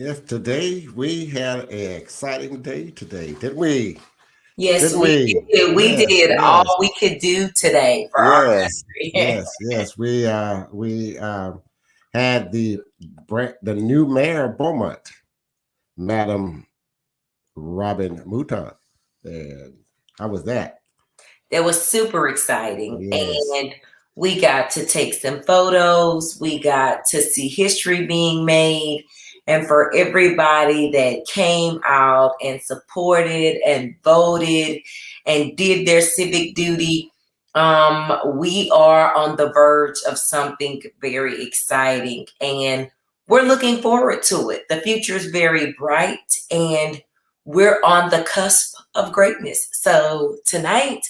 Yes, today we had an exciting day today, didn't we? Yes, Didn't we we? did. We Yes, did all yes, we could do today for our yes, country. yes. We had the new mayor of Beaumont, Madam Robin Mouton. And how was that? That was super exciting. Yes, And we got to take some photos. We got to see history being made. And for everybody that came out and supported and voted and did their civic duty, we are on the verge of something very exciting. And we're looking forward to it. The future is very bright and we're on the cusp of greatness. So tonight,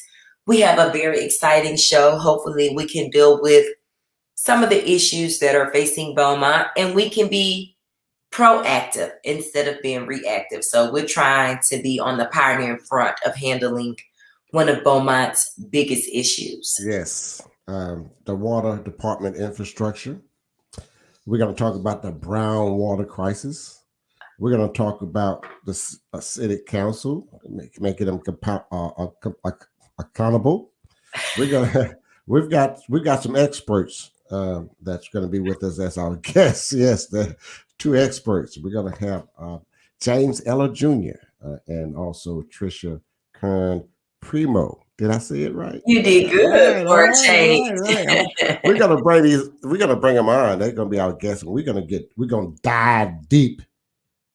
we have a very exciting show. Hopefully, we can deal with some of the issues that are facing Beaumont and we can be proactive instead of being reactive. So, we're trying to be on the pioneering front of handling one of Beaumont's biggest issues. yes. The water department infrastructure. We're going to talk about the brown water crisis. We're going to talk about the city council, making them accountable. We're gonna we've got some experts that's going to be with us as our guests. Yes, the two experts. We're going to have James Eller Jr. And also Tricia Kern-Premo. Did I say it right? You did All good right, for all a right, all change. right, all right. We're gonna bring these. We're gonna bring them on. They're gonna be our guests, and we're gonna dive deep,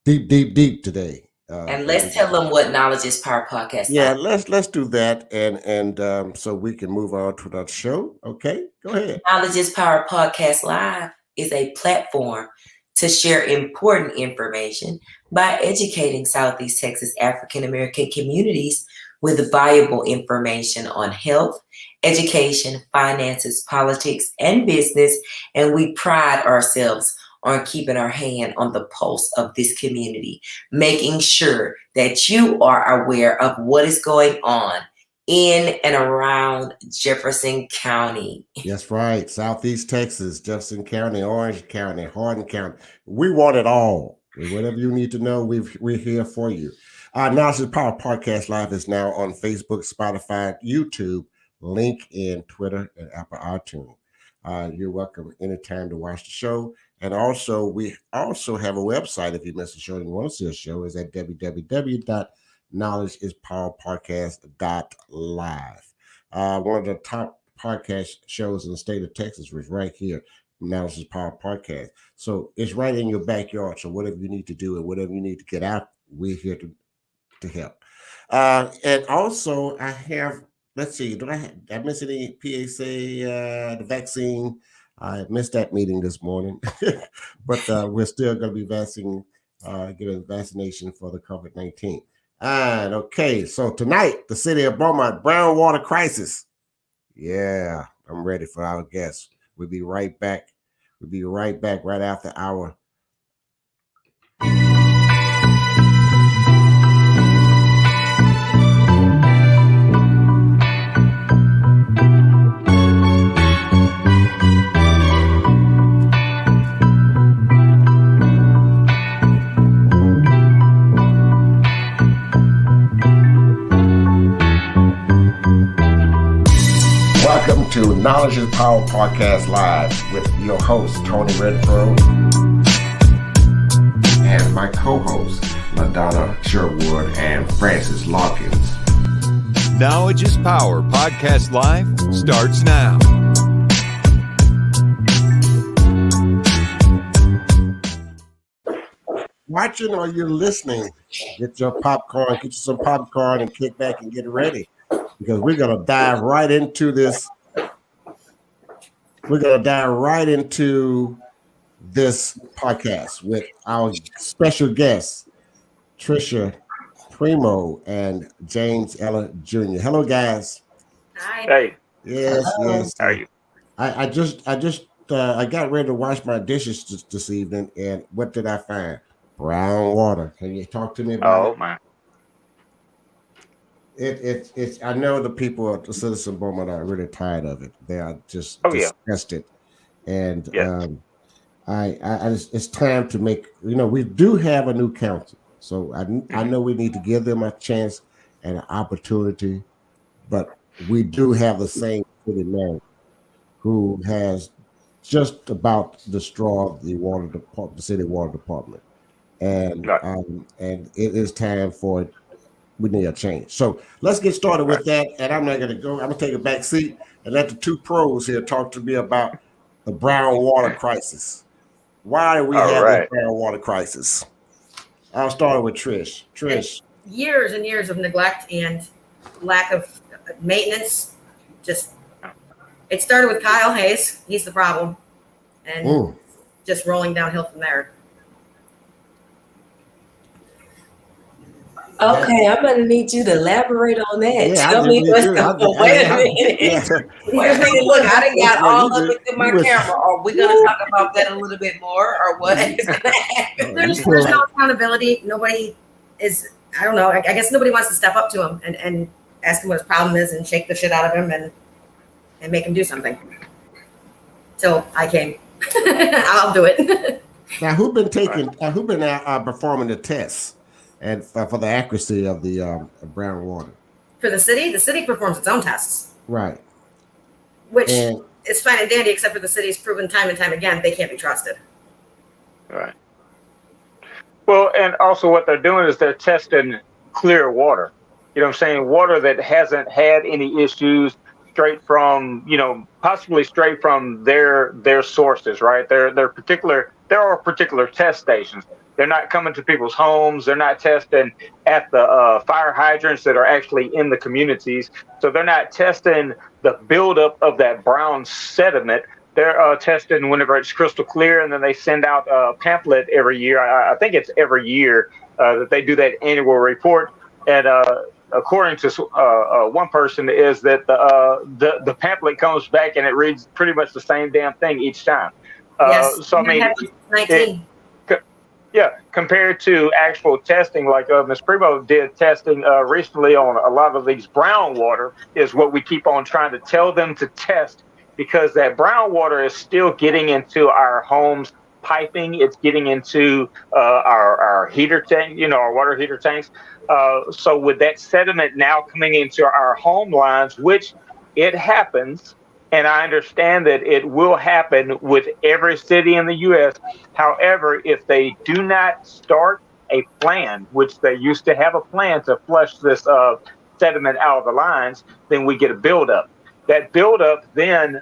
deep, deep, deep today. And And we let's tell them what Knowledge is Power podcast live. Yeah, let's do that, and so we can move on to the show. Okay, go ahead. Knowledge is Power Podcast Live is a platform to share important information by educating Southeast Texas African American communities with valuable information on health, education, finances, politics, and business. And we pride ourselves on keeping our hand on the pulse of this community, making sure that you are aware of what is going on in and around Jefferson County. That's right. Southeast Texas, Jefferson County, Orange County, Hardin County. We want it all. Whatever you need to know, we're here for you. Now, this Power Podcast Live is now on Facebook, Spotify, YouTube, LinkedIn, Twitter, and Apple iTunes. You're welcome anytime to watch the show. And also, we also have a website. If you missed a show and you want to see a show, is at www.knowledgeispowerpodcast.live. One of the top podcast shows in the state of Texas was right here. Now this is Power Podcast. So it's right in your backyard. So whatever you need to do and whatever you need to get out, we're here to help. And also I have, let's see, did I miss any PAC, the vaccine? I missed that meeting this morning, but we're still going to be giving vaccination for the COVID-19. And okay, so tonight, the city of Beaumont, brown water crisis. Yeah, I'm ready for our guests. We'll be right back. We'll be right back right after our. Welcome to Knowledge is Power Podcast Live with your host, Tony Redfro, and my co-hosts, LaDonna Sherwood and Francis Lawkins. Knowledge is Power Podcast Live starts now. Watching or you're listening, get your popcorn, get you some popcorn and kick back and get ready. Because we're going to dive right into this. We're going to dive right into this podcast with our special guests, Tricia Premo and James Eller Jr. Hello, guys. Hi. Hey, Yes, yes. how are you? I got ready to wash my dishes this evening, and what did I find? Brown water. Can you talk to me about Oh man, it's I know the people at the Citizen Beaumont are really tired of it. They are just oh yeah, disgusted. And yeah, it's time to make. We do have a new council, so I know we need to give them a chance and an opportunity, but we do have the same city manager who has just about destroyed the city water department, and Right. and it is time for it. We need a change. So let's get started with that. And I'm not going to go. I'm going to take a back seat and let the two pros here talk to me about the brown water crisis. Why do we All have this right. brown water crisis? I'll start with Trish. Trish. Years and years of neglect and lack of maintenance. Just it started with Kyle Hayes. He's the problem, and just rolling downhill from there. Okay, I'm gonna need you to elaborate on that. Yeah, Tell me what's going on. Wait a minute. Wait a minute. Look, I done got all of it in my camera. Are we gonna talk about that a little bit more, or what is gonna happen? There's no accountability. Nobody is. I don't know. I guess nobody wants to step up to him and ask him what his problem is and shake the shit out of him and make him do something. So I came. I'll do it. Now, who been performing the tests and for the accuracy of the brown water? For the city performs its own tests. Right. Which is fine and dandy, except for the city's proven time and time again they can't be trusted. Right. Well, and also what they're doing is they're testing clear water. You know what I'm saying? Water that hasn't had any issues straight from, possibly straight from their sources, right? There are particular test stations. They're not coming to people's homes. They're not testing at the fire hydrants that are actually in the communities. So they're not testing the buildup of that brown sediment. They're testing whenever it's crystal clear, and then they send out a pamphlet every year. I think it's every year that they do that annual report. And according to one person, is that the pamphlet comes back and it reads pretty much the same damn thing each time. Yes. So I mean, compared to actual testing, like Ms. Premo did testing recently on a lot of these brown water, is what we keep on trying to tell them to test, because that brown water is still getting into our homes piping. It's getting into our heater tank, our water heater tanks. So with that sediment now coming into our home lines, which it happens, and I understand that it will happen with every city in the U.S. However, if they do not start a plan, which they used to have a plan to flush this sediment out of the lines, then we get a buildup. That buildup then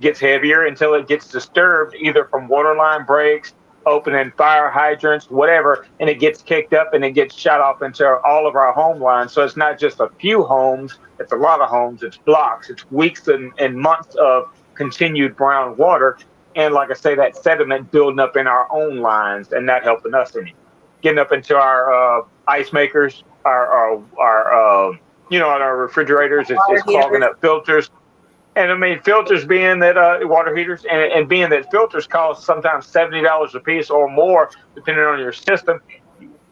gets heavier until it gets disturbed, either from water line breaks, opening fire hydrants, whatever, and it gets kicked up and it gets shot off into all of our home lines. So it's not just a few homes, it's a lot of homes, it's blocks, it's weeks and months of continued brown water. And like I say, that sediment building up in our own lines and not helping us any. Getting up into our ice makers, our refrigerators, it's clogging up filters. And I mean, filters being that water heaters and being that filters cost sometimes $70 a piece or more, depending on your system,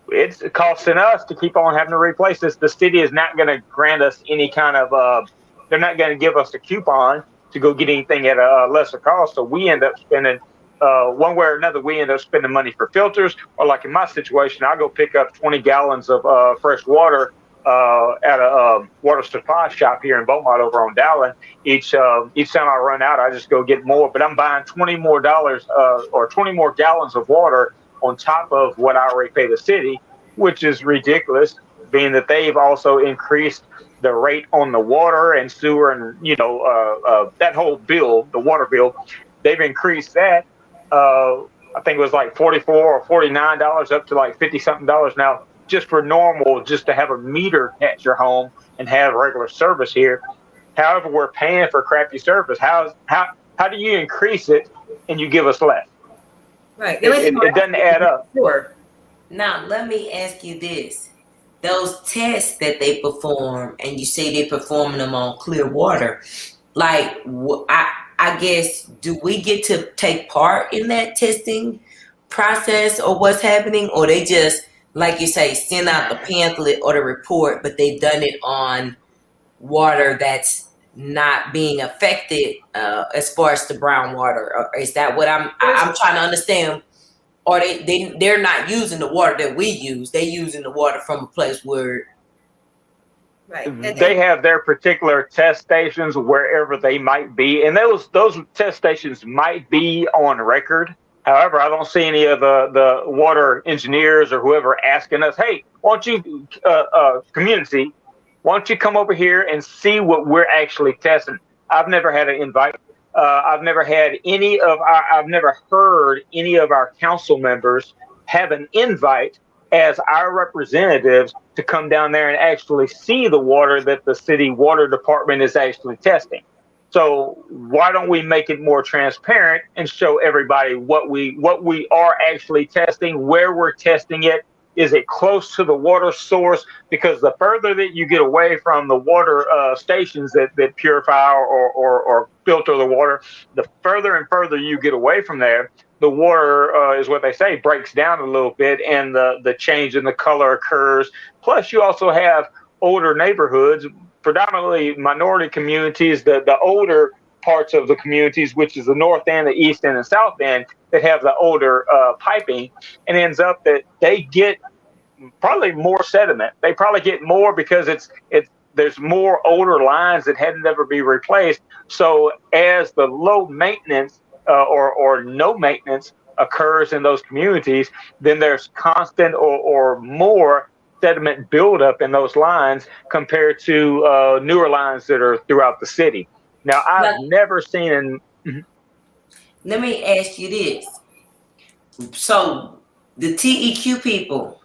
it's costing us to keep on having to replace this. The city is not going to grant us any kind of, they're not going to give us a coupon to go get anything at a lesser cost. So we end up spending, one way or another, we end up spending money for filters. Or like in my situation, I'll go pick up 20 gallons of fresh water at a water supply shop here in Beaumont over on Dowling. Each time I run out, I just go get more. But I'm buying $20 more or 20 more gallons of water on top of what I already pay the city, which is ridiculous, being that they've also increased the rate on the water and sewer and that whole bill, the water bill. They've increased that. I think it was like $44 or $49 up to like $50 something now. Just for normal, just to have a meter at your home and have regular service here. However, we're paying for crappy service. How do you increase it and you give us less? Right. It doesn't add up. Sure. Now, let me ask you this. Those tests that they perform, and you say they're performing them on clear water, like, I guess, do we get to take part in that testing process or what's happening? Or they just, like you say, send out the pamphlet or the report, but they've done it on water that's not being affected as far as the brown water? Or is that what I'm trying to understand? Or they're not using the water that we use. They're using the water from a place where they have their particular test stations wherever they might be, and those test stations might be on record. However, I don't see any of the water engineers or whoever asking us, "Hey, why don't you, community, why don't you come over here and see what we're actually testing?" I've never had an invite. I've never heard any of our council members have an invite as our representatives to come down there and actually see the water that the city water department is actually testing. So why don't we make it more transparent and show everybody what we are actually testing, where we're testing it? Is it close to the water source? Because the further that you get away from the water stations that purify or filter the water, the further and further you get away from there, the water is what they say breaks down a little bit, and the change in the color occurs. Plus, you also have older neighborhoods, predominantly minority communities, the older parts of the communities, which is the north end, the east end, and south end, that have the older piping, and ends up that they get probably more sediment. They probably get more because there's more older lines that hadn't ever been replaced. So as the low maintenance or no maintenance occurs in those communities, then there's constant or more sediment buildup in those lines compared to newer lines that are throughout the city. Now, I've never seen. Let me ask you this. So the TEQ people.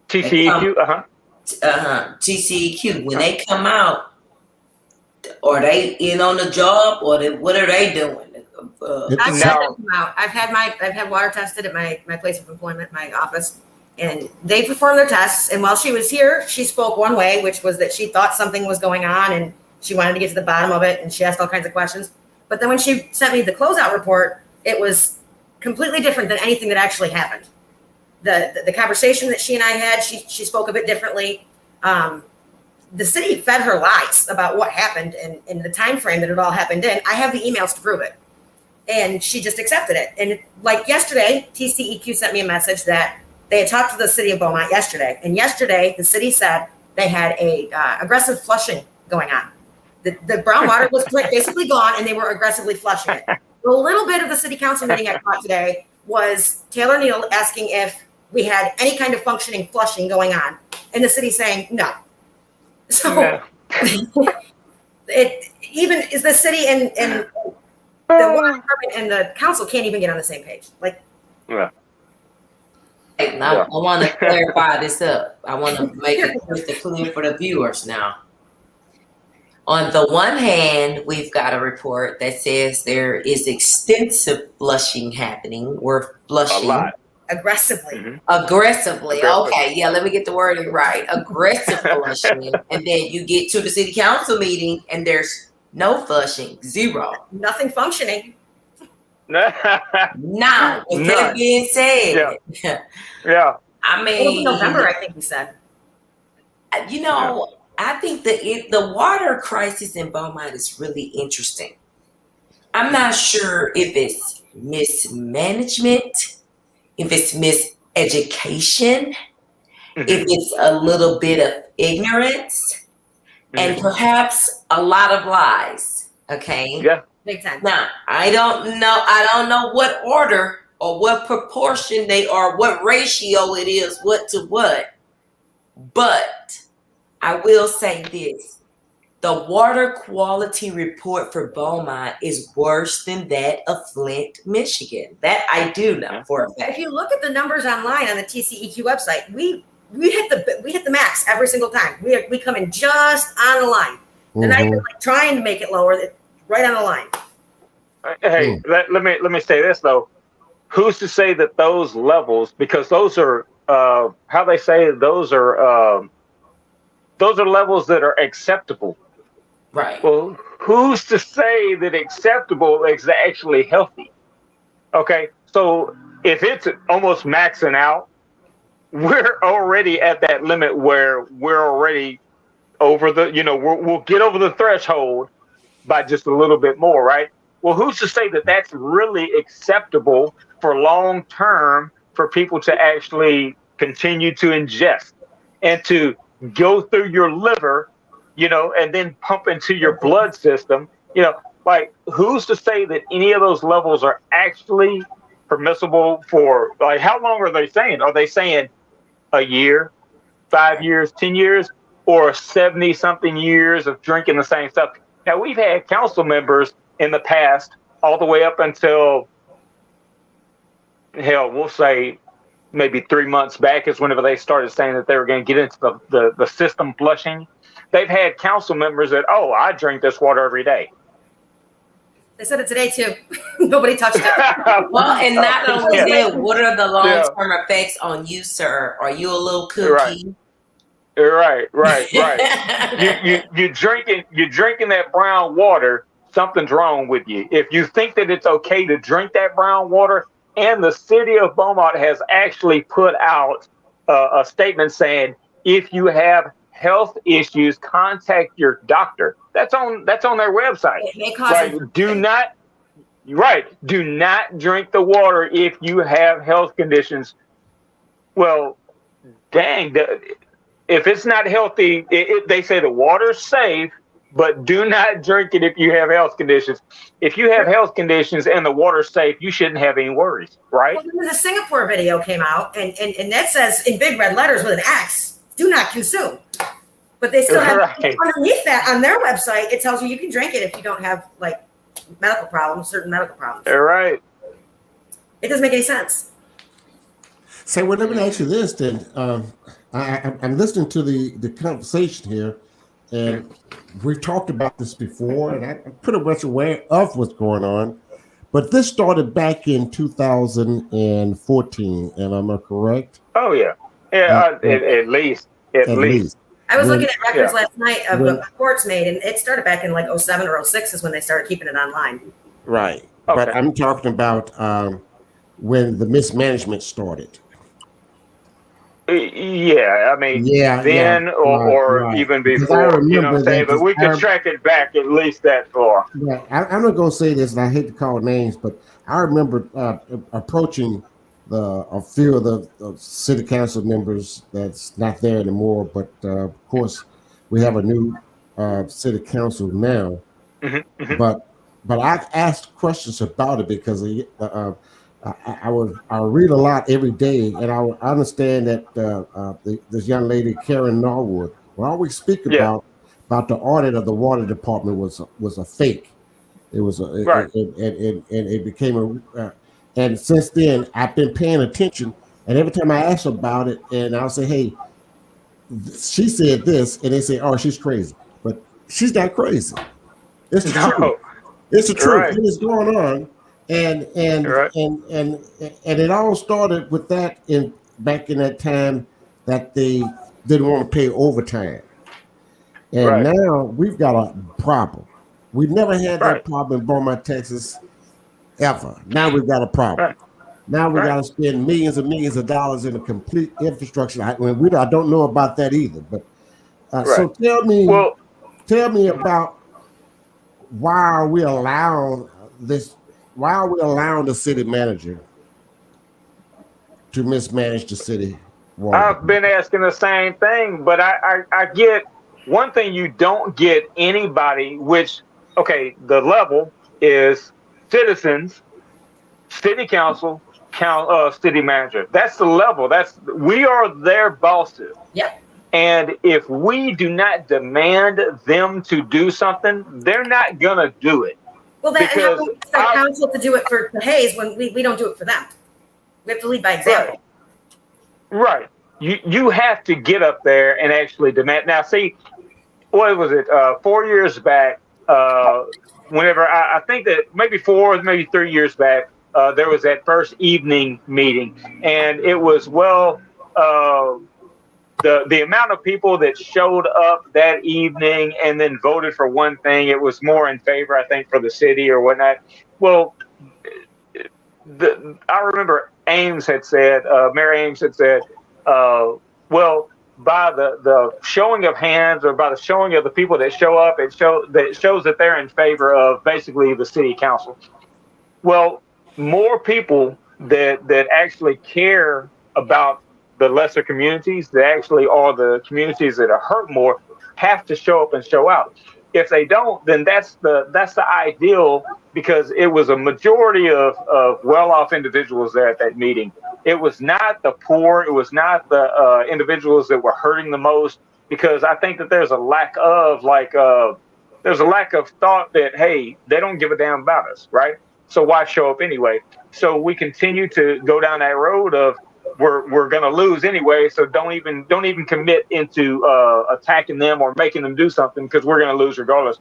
TCEQ, TCEQ, when they come out, are they in on the job, or what are they doing? I've had them come out. I've had water tested at my place of employment, my office, and they performed their tests. And while she was here, she spoke one way, which was that she thought something was going on and she wanted to get to the bottom of it, and she asked all kinds of questions. But then when she sent me the closeout report, it was completely different than anything that actually happened. The conversation that she and I had, she spoke a bit differently. The city fed her lies about what happened and in the time frame that it all happened in. I have the emails to prove it. And she just accepted it. And like yesterday, TCEQ sent me a message that they had talked to the city of Beaumont yesterday. And yesterday, the city said they had a aggressive flushing going on. The brown water was basically gone, and they were aggressively flushing it. A little bit of the city council meeting I caught today was Taylor Neal asking if we had any kind of functioning flushing going on, and the city saying no. So it even is the city and the water department and the council can't even get on the same page. Like, now, I want to clarify this up. I want to make it crystal clear for the viewers now. On the one hand, we've got a report that says there is extensive flushing happening. We're flushing a lot. Aggressively. Aggressively. Okay, yeah, let me get the wording right. Aggressive flushing. And then you get to the city council meeting and there's no flushing. Zero. Nothing functioning. Now, with that being said, yeah. I mean, November, I think we said. You know, I think the water crisis in Beaumont is really interesting. I'm not sure if it's mismanagement, if it's miseducation, if it's a little bit of ignorance, and perhaps a lot of lies. Okay. Yeah. Big time. Now, I don't know what order or what proportion they are, what ratio it is, what to what. But I will say this. The water quality report for Beaumont is worse than that of Flint, Michigan. That I do know for a fact. If you look at the numbers online on the TCEQ website, we hit the max every single time. We come in just on the line. They're not even like trying to make it lower. They're right on the line. Hey, let me say this though. Who's to say that those levels, because those are how they say those are levels that are acceptable. Right. Well, who's to say that acceptable is actually healthy? Okay, so if it's almost maxing out, we're already at that limit where we're already over the, we'll get over the threshold by just a little bit more, right? Well, who's to say that that's really acceptable for long term for people to actually continue to ingest and to go through your liver, and then pump into your blood system, like who's to say that any of those levels are actually permissible for, like, how long are they saying? Are they saying a year, 5 years, 10 years, or 70 something years of drinking the same stuff? Now, we've had council members in the past, all the way up until, hell, we'll say maybe 3 months back is whenever they started saying that they were going to get into the system flushing. They've had council members that, I drink this water every day. They said it today too. Nobody touched it. Well, and not only that, what are the long-term effects on you, sir? Are you a little cookie? Right. You're drinking that brown water. Something's wrong with you. If you think that it's okay to drink that brown water, and the city of Beaumont has actually put out a statement saying, if you have health issues, contact your doctor. That's on their website. Do not drink the water if you have health conditions. Well, dang, if it's not healthy, they say the water's safe, but do not drink it if you have health conditions. If you have health conditions and the water's safe, you shouldn't have any worries, right? Well, the Singapore video came out, and that says in big red letters with an X, do not consume. But they still have underneath that on their website, it tells you can drink it if you don't have like medical problems, certain medical problems. Right. It doesn't make any sense. So, well, let me ask you this then. I'm listening to the conversation here, and we've talked about this before, and I'm pretty much aware of what's going on. But this started back in 2014, and am I correct? Oh, yeah. Yeah, at least. At least. I was looking at records last night of reports made, and it started back in like 07 or 06 is when they started keeping it online. Right. Okay. But I'm talking about when the mismanagement started. Yeah, I mean, or even before, but we could track it back at least that far. Yeah, I'm not going to say this, and I hate to call names, but I remember approaching a few of the city council members that's not there anymore, but of course we have a new city council now. Mm-hmm. But I asked questions about it because I would read a lot every day, and I understand that this young lady Karen Norwood will always speak about the audit of the water department was a fake. It was and it became a and since then I've been paying attention, and every time I ask about it, and I'll say, hey, she said this, and they say, oh, she's crazy, but she's not crazy. It's the truth. It's the truth. It is going on. And it all started with that back in that time that they didn't want to pay overtime. And now we've got a problem. We've never had that problem in Beaumont, Texas, ever. Now we've got a problem. Now we got to spend millions and millions of dollars in a complete infrastructure. I don't know about that either. But so tell me about why are we allowing this? Why are we allowing the city manager to mismanage the city water? I've been asking the same thing, but I get one thing you don't get anybody, which, the level is citizens, city council, city manager. That's the level. We are their bosses. Yep. And if we do not demand them to do something, they're not going to do it. Well, how do we expect council to do it for Hayes when we don't do it for them? We have to lead by example. Right. You have to get up there and actually demand. Now, see, what was it? 4 years back, whenever I think that maybe 3 years back, there was that first evening meeting, and it was the amount of people that showed up that evening and then voted for one thing, it was more in favor, I think, for the city or whatnot. Well, I remember Mayor Ames had said, by the showing of hands or by the showing of the people that show up, it shows that they're in favor of basically the city council. Well, more people that actually care about the lesser communities, that actually are the communities that are hurt more, have to show up and show out. If they don't, then that's the ideal, because it was a majority of well-off individuals there at that meeting. It was not the poor. It was not the individuals that were hurting the most, because I think that there's a lack of there's a lack of thought that, hey, they don't give a damn about us, right? So why show up anyway? So we continue to go down that road of we're going to lose anyway. So don't even commit into attacking them or making them do something, because we're going to lose regardless.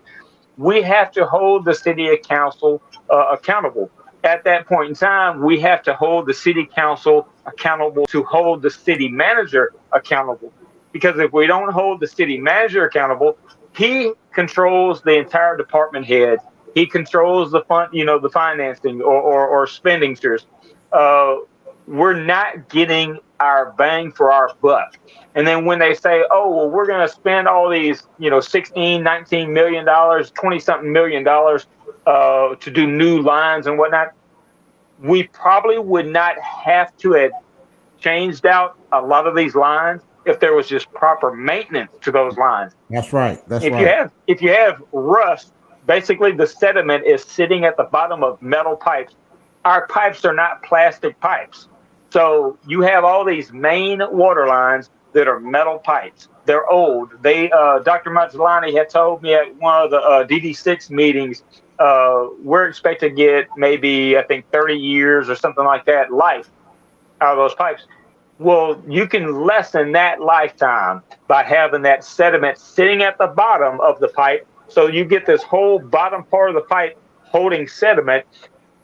We have to hold the city council accountable. At that point in time, we have to hold the city council accountable to hold the city manager accountable. Because if we don't hold the city manager accountable, he controls the entire department head. He controls the fund, the financing or expenditures. We're not getting our bang for our buck. And then when they say, oh, well, we're going to spend all these, $16-19 million, 20-something million dollars to do new lines and whatnot, we probably would not have to have changed out a lot of these lines if there was just proper maintenance to those lines. That's right. If you have rust, basically the sediment is sitting at the bottom of metal pipes. Our pipes are not plastic pipes. So you have all these main water lines that are metal pipes. They're old. Dr. Mazzolani had told me at one of the DD6 meetings, we're expected to get maybe, I think, 30 years or something like that life out of those pipes. Well, you can lessen that lifetime by having that sediment sitting at the bottom of the pipe. So you get this whole bottom part of the pipe holding sediment,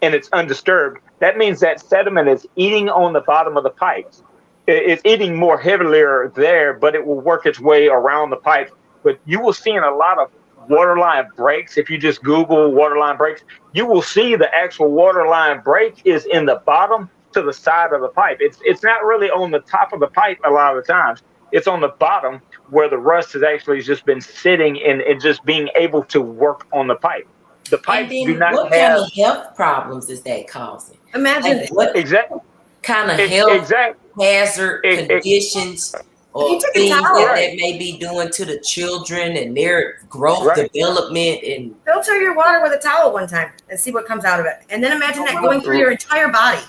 and it's undisturbed. That means that sediment is eating on the bottom of the pipes. It's eating more heavily there, but it will work its way around the pipe. But you will see in a lot of waterline breaks, if you just Google waterline breaks, you will see the actual waterline break is in the bottom to the side of the pipe. It's not really on the top of the pipe a lot of the times. It's on the bottom where the rust has actually just been sitting and just being able to work on the pipe. The pipes do not what have... kind of health problems is that causing? Imagine what kind of health hazard conditions or things that may be doing to the children and their growth, development, and filter your water with a towel one time and see what comes out of it. And then imagine that going through your entire body.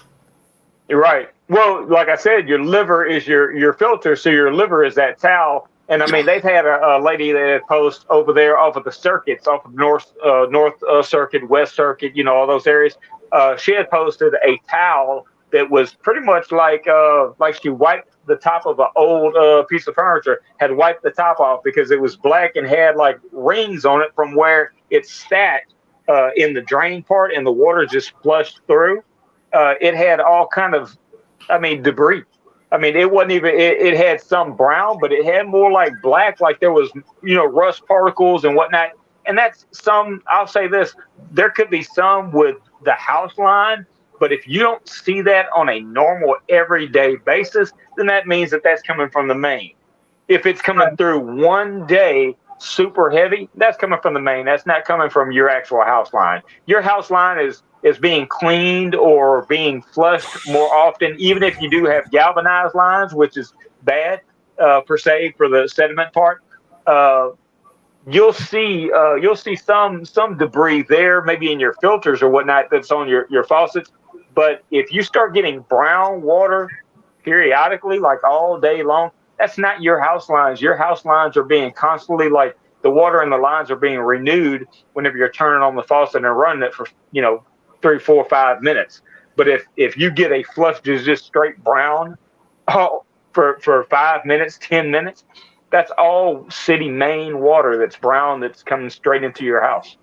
You're right. Well, like I said, your liver is your filter, so your liver is that towel. And I mean, they've had a lady that had post over there off of the circuits, off of North Circuit, West Circuit, all those areas. She had posted a towel that was pretty much like she wiped the top of an old piece of furniture, had wiped the top off because it was black and had like rings on it from where it sat in the drain part, and the water just flushed through. It had all kind of, debris. It wasn't even, it had some brown, but it had more like black, like there was, rust particles and whatnot. And that's I'll say this, there could be some with the house line, but if you don't see that on a normal everyday basis, then that means that that's coming from the main. If it's coming through one day super heavy, that's coming from the main. That's not coming from your actual house line. Your house line is being cleaned or being flushed more often, even if you do have galvanized lines, which is bad per se for the sediment part. You'll see some debris there, maybe in your filters or whatnot that's on your faucets. But if you start getting brown water periodically, like all day long, that's not your house lines. Your house lines are being constantly, like, the water in the lines are being renewed whenever you're turning on the faucet and running it for 3, 4, 5 minutes. But if you get a flush that's just straight brown for 5 minutes, 10 minutes, that's all city main water that's brown that's coming straight into your house.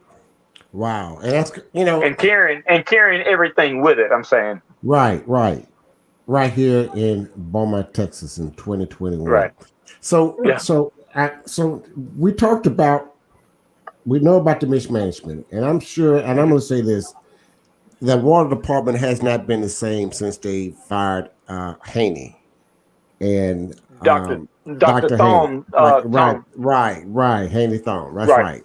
Wow. And that's and carrying everything with it, I'm saying. Right here in Beaumont, Texas in 2021. Right. So we talked about, we know about the mismanagement, and I'm sure, and I'm going to say this, the water department has not been the same since they fired Haney. and Dr. Dr. Haney. Thom, Right, Haney Thom. That's right. right.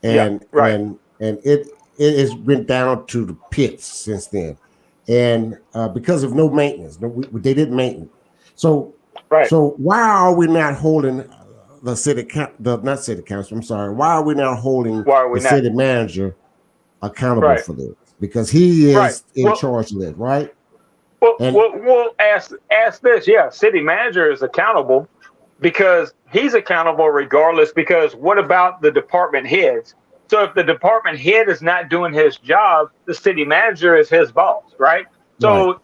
Yeah, And right. and it has been down to the pits since then, and because of no maintenance, they didn't maintain. So Right. so why are we not holding the not city council? I'm sorry. Why are we not holding Why are we the not? city manager accountable Right. for this? Because he Right. is in charge of this, right? Well, And we'll ask this. Yeah, city manager is accountable because he's accountable regardless. Because what about the department heads? So if the department head is not doing his job, the city manager is his boss, right? right, So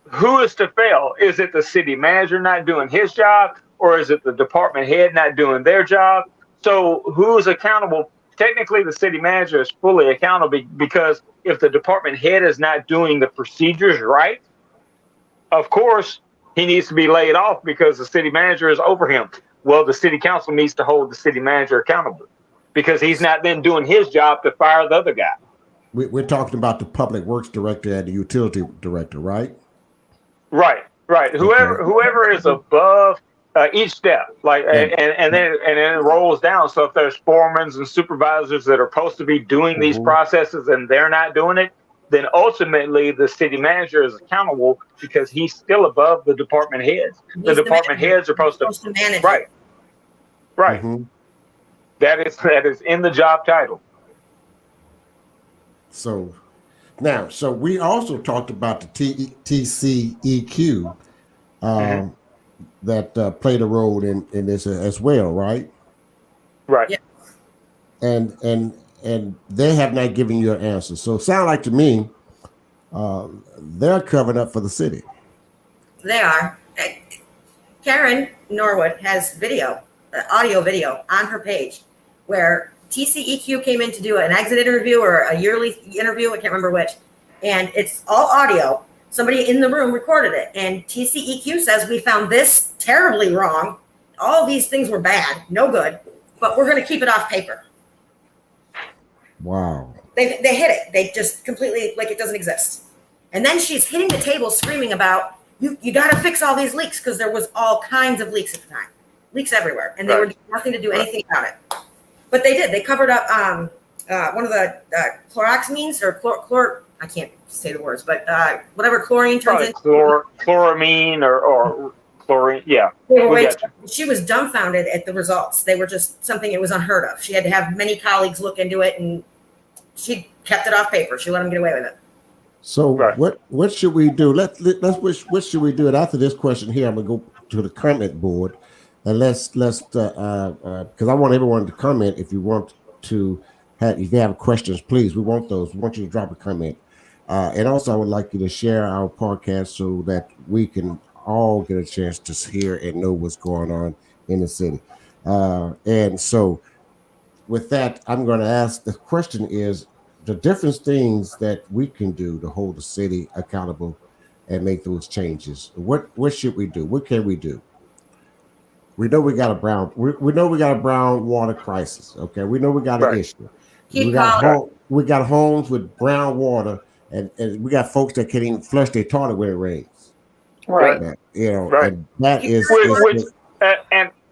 who is to fail? Is it the city manager not doing his job, or is it the department head not doing their job? So who's accountable? Technically, the city manager is fully accountable because if the department head is not doing the procedures right, of course, he needs to be laid off because the city manager is over him. Well, the city council needs to hold the city manager accountable because he's not then doing his job to fire the other guy. we're talking about the public works director and the utility director, right? Right. Okay. Whoever is above each step, like, and then it rolls down. So if there's foremans and supervisors that are supposed to be doing these processes and they're not doing it, then ultimately the city manager is accountable because he's still above the department heads. The department heads are supposed to manage right. it. Right. That is in the job title. So now, so we also talked about the TCEQ that played a role in this as well, right? Right. Yeah. And they have not given you an answer. So it sounds like to me they're covering up for the city. They are. Karen Norwood has audio video on her page where TCEQ came in to do an exit interview or a yearly interview. I can't remember which. And it's all audio. Somebody in the room recorded it. And TCEQ says, we found this terribly wrong. All these things were bad, no good, but we're going to keep it off paper. Wow. They hit it. They just completely, like it doesn't exist. And then she's hitting the table screaming about, you got to fix all these leaks because there was all kinds of leaks at the time. Leaks everywhere. And they were doing nothing to do anything about it. But they did. They covered up one of the chloroxamines or chlor I can't say the words, but whatever chlorine turns into. Chloramine or chlorine. Yeah. She was dumbfounded at the results. They were just something it was unheard of. She had to have many colleagues look into it, and she kept it off paper. She let them get away with it. So what should we do? Let's what should we do? And after this question here, I'm gonna go to the comment board, and let's because I want everyone to comment. If you want to if you have questions, please, we want those. We want you to drop a comment, and also I would like you to share our podcast so that we can all get a chance to hear and know what's going on in the city. And so, with that, I'm going to ask. The question is the different things that we can do to hold the city accountable and make those changes. What should we do? What can we do? We know we got a brown water crisis. Okay, we know we got an issue. We got homes with brown water, and we got folks that can't even flush their toilet when it rains. Right. And that is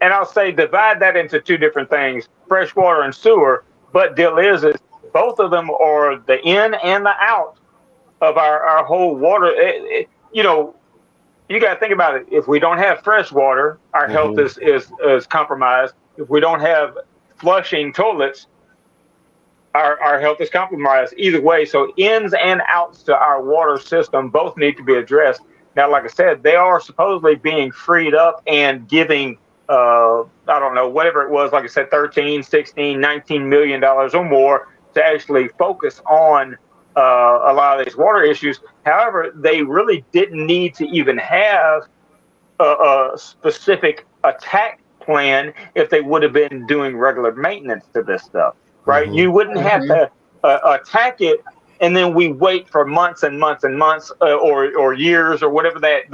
and I'll say divide that into two different things: fresh water and sewer. But deal is both of them are the in and the out of our whole water. You got to think about it. If we don't have fresh water, our health is compromised. If we don't have flushing toilets, our health is compromised. Either way, so ins and outs to our water system both need to be addressed. Now, like I said, they are supposedly being freed up and giving, I don't know, whatever it was, like I said, 13, 16, $19 million or more to actually focus on a lot of these water issues. However, they really didn't need to even have a specific attack plan if they would have been doing regular maintenance to this stuff, right? You wouldn't have to attack it and then we wait for months and months and months or years or whatever that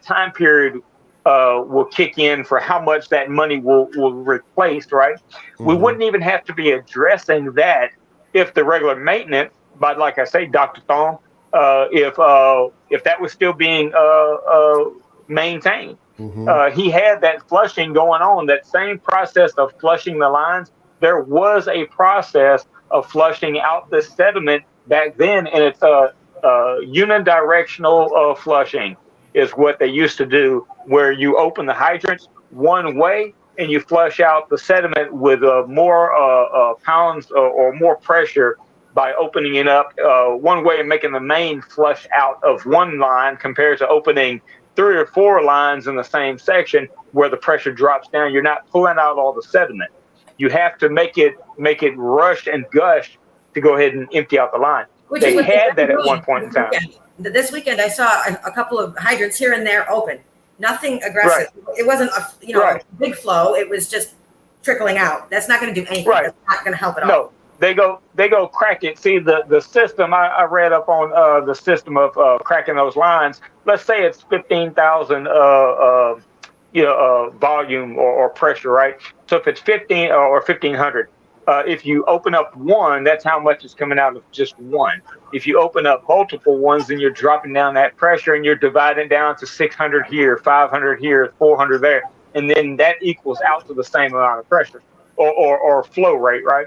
time period will kick in for how much that money will replace, right? We wouldn't even have to be addressing that if the regular maintenance, but like I say, Dr. Thom, if that was still being maintained. Mm-hmm. He had that flushing going on, that same process of flushing the lines. There was a process of flushing out the sediment back then, and it's unidirectional flushing is what they used to do, where you open the hydrants one way and you flush out the sediment with more pounds or more pressure by opening it up one way and making the main flush out of one line compared to opening 3 or 4 lines in the same section where the pressure drops down. You're not pulling out all the sediment. You have to make it rush and gush to go ahead and empty out the line. Which they is what had that doing at one point in time. This weekend, I saw a couple of hydrants here and there open. Nothing aggressive. Right. It wasn't a big flow. It was just trickling out. That's not going to do anything. Right. That's not going to help at all. No, they go crack it. See, the system I read up on the system of cracking those lines. Let's say it's 15,000 volume or pressure, right? So if it's 15 or 1,500. If you open up one, that's how much is coming out of just one. If you open up multiple ones, then you're dropping down that pressure and you're dividing down to 600 here, 500 here, 400 there. And then that equals out to the same amount of pressure or flow rate, right?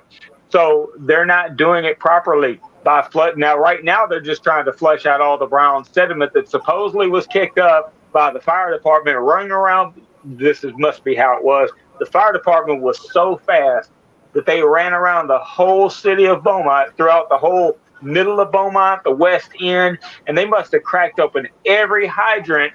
So they're not doing it properly by flood. Now, right now, they're just trying to flush out all the brown sediment that supposedly was kicked up by the fire department running around. Must be how it was. The fire department was so fast that they ran around the whole city of Beaumont, throughout the whole middle of Beaumont, the west end, and they must have cracked open every hydrant,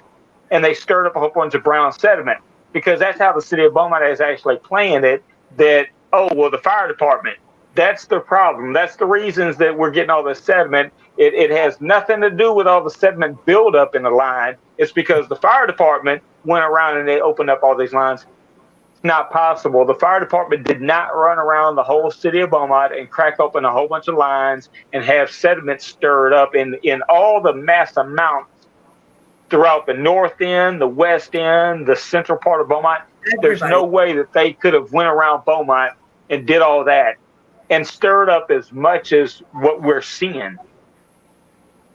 and they stirred up a whole bunch of brown sediment, because that's how the city of Beaumont is actually playing it, that, the fire department, that's the problem. That's the reasons that we're getting all this sediment. It has nothing to do with all the sediment buildup in the line. It's because the fire department went around and they opened up all these lines. Not possible. The fire department did not run around the whole city of Beaumont and crack open a whole bunch of lines and have sediment stirred up in all the mass amounts throughout the north end, the west end, the central part of Beaumont. There's no way that they could have went around Beaumont and did all that and stirred up as much as what we're seeing.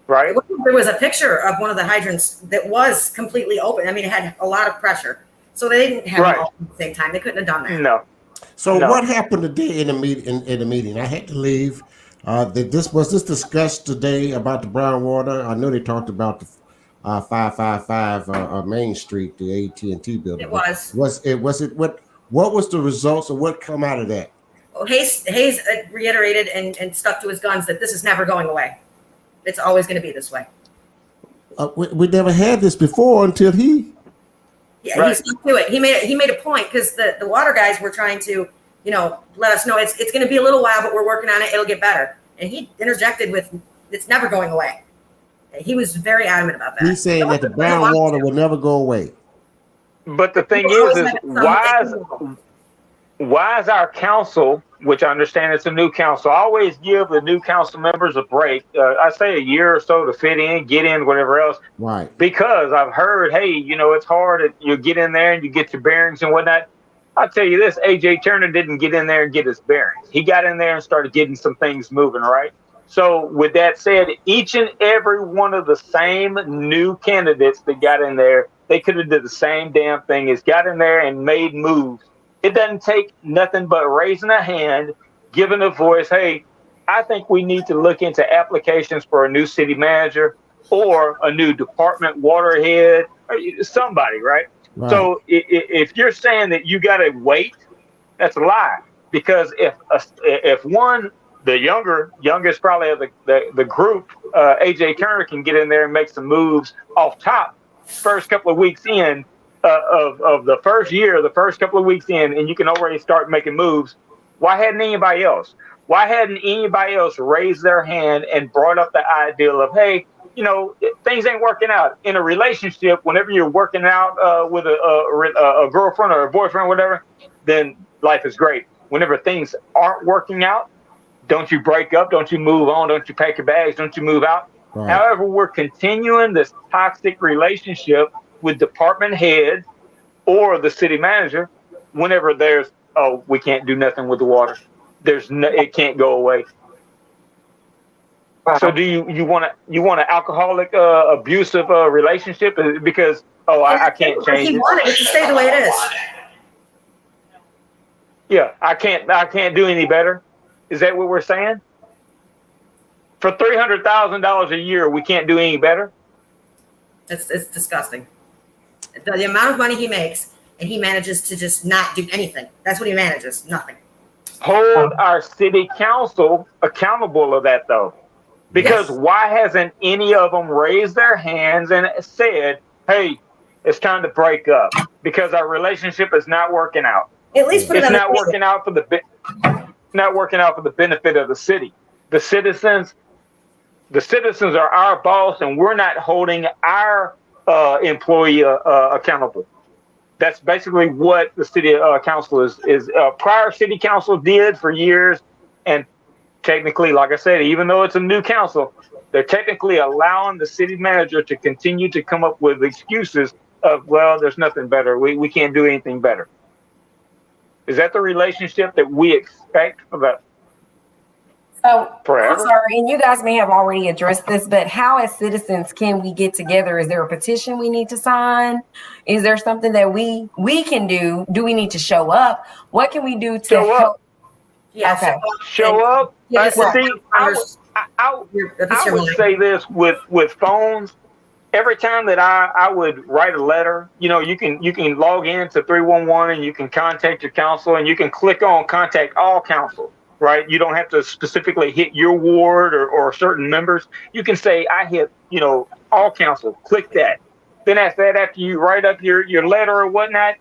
Right? There was a picture of one of the hydrants that was completely open. I mean, it had a lot of pressure. So they didn't have them all at the same time. They couldn't have done that. No. So what happened today in the meeting? I had to leave. Was this discussed today about the brown water? I know they talked about the 555 Main Street, the AT&T building. It was. What was the results, or what come out of that? Well, Hayes reiterated and stuck to his guns that this is never going away. It's always going to be this way. We never had this before until he. Yeah, right. He stuck to it. He made a point, because the water guys were trying to, let us know it's going to be a little while, but we're working on it. It'll get better. And he interjected with, it's never going away. He was very adamant about that. He's saying that the brown water will never go away. But the thing is why is our council, which I understand it's a new council, I always give the new council members a break. I say a year or so to fit in, get in, whatever else. Right. Because I've heard, hey, it's hard. You get in there and you get your bearings and whatnot. I'll tell you this, AJ Turner didn't get in there and get his bearings. He got in there and started getting some things moving, right? So with that said, each and every one of the same new candidates that got in there, they could have did the same damn thing, is got in there and made moves. It doesn't take nothing but raising a hand, giving a voice. Hey, I think we need to look into applications for a new city manager or a new department water head, or somebody, right? So if you're saying that you got to wait, that's a lie. Because if one, the youngest probably of the group, AJ Turner, can get in there and make some moves off top first couple of weeks in, of the first year, the first couple of weeks in, and you can already start making moves. Why hadn't anybody else? Why hadn't anybody else raised their hand and brought up the idea of, hey, things ain't working out in a relationship? Whenever you're working out with a girlfriend or a boyfriend, or whatever, then life is great. Whenever things aren't working out, don't you break up? Don't you move on? Don't you pack your bags? Don't you move out? Right. However, we're continuing this toxic relationship with department heads or the city manager whenever there's, we can't do nothing with the water. It can't go away. Wow. So do you want an alcoholic abusive relationship because I can't change He it? wanted it to stay the way it is. Yeah, I can't do any better. Is that what we're saying? For $300,000 a year, we can't do any better. It's disgusting. The amount of money he makes, and he manages to just not do anything. That's what he manages. Nothing. Hold our city council accountable of that, though. Because Yes. why hasn't any of them raised their hands and said, hey, it's time to break up because our relationship is not working out. At least put it It's on not the working out for the benefit of the city. The citizens are our boss, and we're not holding our employee accountable. That's basically what the city council is. Prior city council did for years, and technically, like I said, even though it's a new council, they're technically allowing the city manager to continue to come up with excuses of, well, there's nothing better. We can't do anything better. Is that the relationship that we expect for that? So Forever? I'm sorry, and you guys may have already addressed this, but how as citizens can we get together? Is there a petition we need to sign? Is there something that we can do? Do we need to show up? What can we do to Show up. help? Yeah. Okay. Show up. Yeah, this is- See, I would say this with phones. Every time that I would write a letter, you can log in to 311 and you can contact your council and you can click on contact all council, right? You don't have to specifically hit your ward or certain members. You can say, I hit, all council, click that. Then after you write up your letter or whatnot,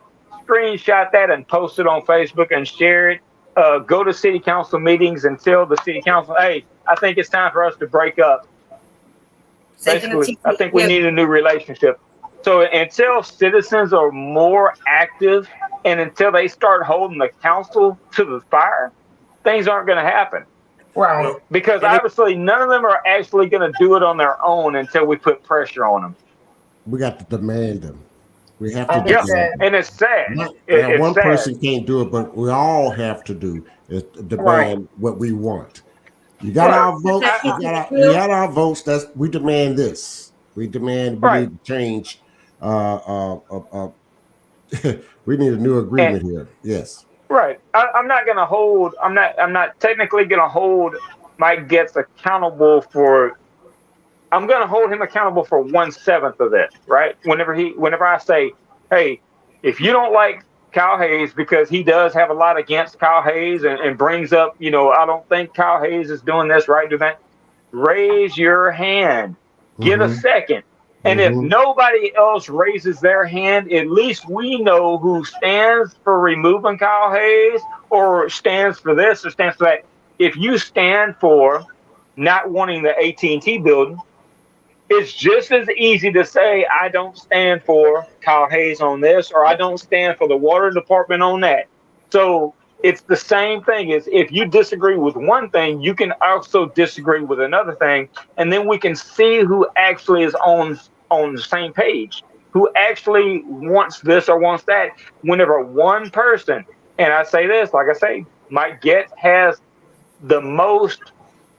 screenshot that and post it on Facebook and share it. Go to city council meetings and tell the city council, hey, I think it's time for us to break up. Basically, I think we need a new relationship. So until citizens are more active and until they start holding the council to the fire, things aren't going to happen. Right. Because obviously none of them are actually going to do it on their own until we put pressure on them. We got to demand them. We have to Yeah, demand them. And it's sad. One sad. person can't do it, but we all have to do is demand what we want. You got our votes. You got our votes. We demand this. We demand we need to change. We need a new agreement here. Yes. Right. I'm not technically going to hold Mike Getz accountable for. I'm going to hold him accountable for 1/7 of it. Right. Whenever I say, hey, if you don't like Kyle Hayes, because he does have a lot against Kyle Hayes and brings up, I don't think Kyle Hayes is doing this right, do that. Raise your hand. Get a second. And if nobody else raises their hand, at least we know who stands for removing Kyle Hayes or stands for this or stands for that. If you stand for not wanting the AT&T building, it's just as easy to say, I don't stand for Kyle Hayes on this, or I don't stand for the water department on that. So it's the same thing. Is if you disagree with one thing, you can also disagree with another thing. And then we can see who actually is on the same page, who actually wants this or wants that. Whenever one person, and I say this, like I say, Mike Getz has the most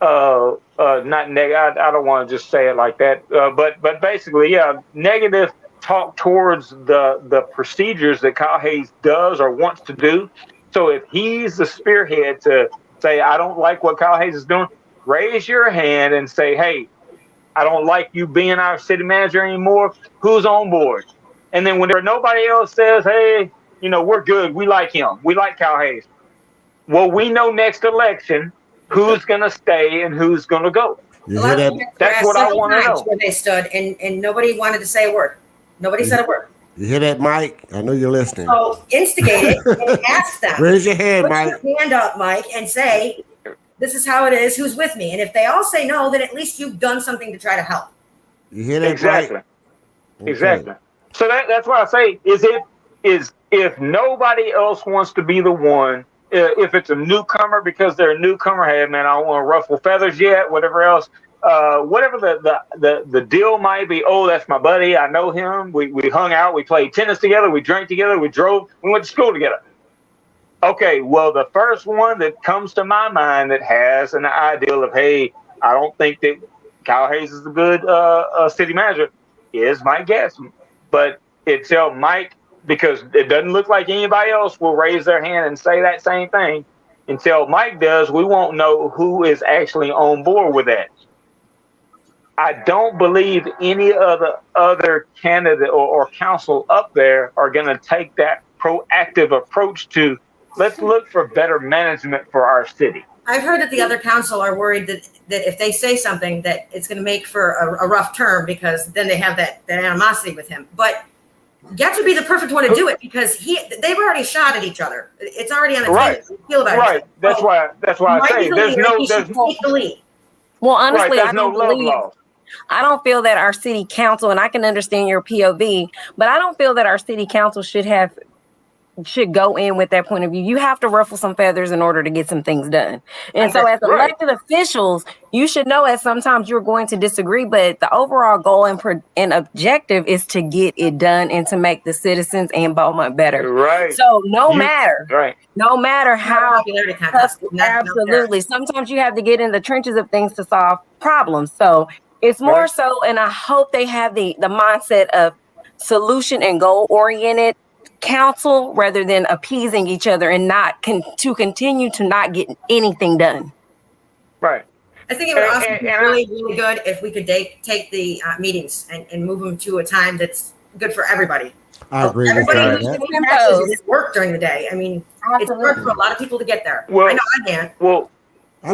not negative. I don't want to just say it like that, but basically, negative talk towards the procedures that Kyle Hayes does or wants to do. So if he's the spearhead to say, I don't like what Kyle Hayes is doing, raise your hand and say, hey, I don't like you being our city manager anymore. Who's on board? And then when nobody else says, hey, we're good, we like him, we like Kyle Hayes. Well, we know next election who's going to stay and who's going to go. You hear that? That's what I want to know. Where they stood, and nobody wanted to say a word. Nobody said a word. You hear that, Mike? I know you're listening. So instigate it and ask them. Raise your hand, Put Mike. your hand up, Mike, and say, this is how it is. Who's with me? And if they all say no, then at least you've done something to try to help. You hear that? Exactly. Mike? Exactly. So that's what I say. Is if nobody else wants to be the one, if it's a newcomer because they're a newcomer, hey man, I don't want to ruffle feathers yet, whatever else, whatever the deal might be. Oh, that's my buddy. I know him. We hung out. We played tennis together. We drank together. We drove. We went to school together. Okay, well, the first one that comes to my mind that has an ideal of, hey, I don't think that Kyle Hayes is a good city manager, is my guess. But until Mike, because it doesn't look like anybody else will raise their hand and say that same thing. Until Mike does, we won't know who is actually on board with that. I don't believe any other candidate or council up there are going to take that proactive approach to let's look for better management for our city. I've heard that the other council are worried that if they say something that it's going to make for a rough term, because then they have that animosity with him. But Getz would be the perfect one to do it, because they've already shot at each other. It's already on the table. Feel about right. That's why I say there's no the lead. Well, honestly, right, I don't believe. I don't feel that our city council, and I can understand your POV, but I don't feel that our city council should go in with that point of view. You have to ruffle some feathers in order to get some things done. And so as elected officials, you should know that sometimes you're going to disagree, but the overall goal and objective is to get it done and to make the citizens and Beaumont better. Right. So no matter how, absolutely. Sometimes you have to get in the trenches of things to solve problems. So it's more so, and I hope they have the mindset of solution and goal oriented council rather than appeasing each other and not to continue to not get anything done. Right. I think it would also be really, really good if we could take the meetings and move them to a time that's good for everybody. I agree. Everybody needs work during the day. I mean, it's work for a lot of people to get there. Well, I know I can't. Well,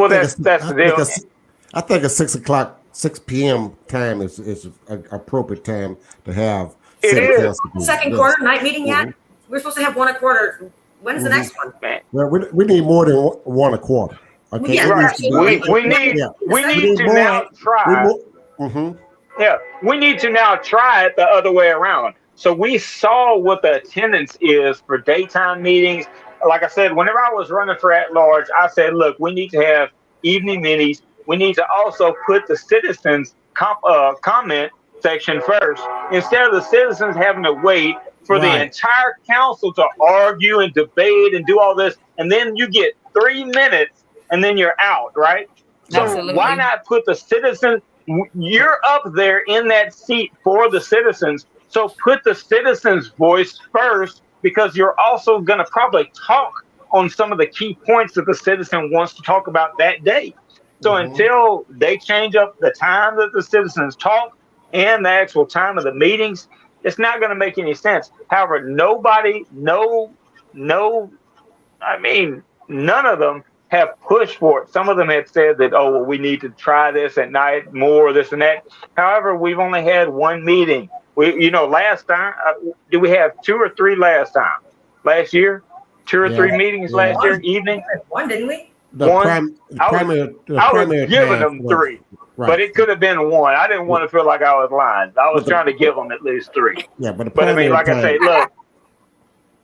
that's the deal. I think a 6 p.m. time is an appropriate time to have. It is. Second quarter night meeting yet? We're supposed to have one a quarter. When's the next one? Well, we need more than one a quarter. Okay. Yeah, we need to now try. Yeah, we need to now try it the other way around. So we saw what the attendance is for daytime meetings. Like I said, whenever I was running for at-large, I said, look, we need to have evening meetings. We need to also put the citizens comment section first, instead of the citizens having to wait for the entire council to argue and debate and do all this, and then you get 3 minutes and then you're out, right? So why not put the citizens? You're up there in that seat for the citizens, so put the citizens' voice first, because you're also going to probably talk on some of the key points that the citizen wants to talk about that day. So until they change up the time that the citizens talk and the actual time of the meetings, it's not going to make any sense. However, none of them have pushed for it. Some of them have said that, oh, well, we need to try this at night more, this and that. However, we've only had one meeting. Last time, did we have 2 or 3 last time? Last year? 2 or 3 meetings last year, evening? One, didn't we? I was giving them 3. Right. But it could have been 1. I didn't want to feel like I was lying. I was trying to give them at least 3. Yeah, but I mean, like I say, look,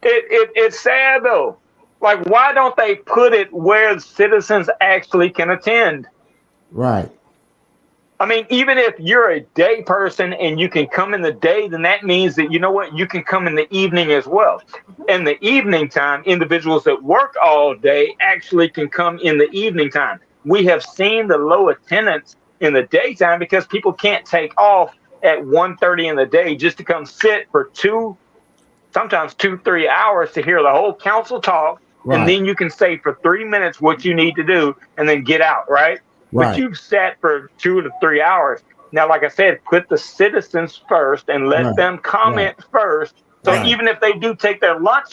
it's sad though. Like, why don't they put it where citizens actually can attend? Right. I mean, even if you're a day person and you can come in the day, then that means that, you know what, you can come in the evening as well. In the evening time, individuals that work all day actually can come in the evening time. We have seen the low attendance in the daytime because people can't take off at 1:30 in the day just to come sit for sometimes 2-3 hours to hear the whole council talk. Right. And then you can say for 3 minutes what you need to do and then get out, right? But you've sat for 2 to 3 hours. Now, like I said, put the citizens first and let them comment first. So even if they do take their lunch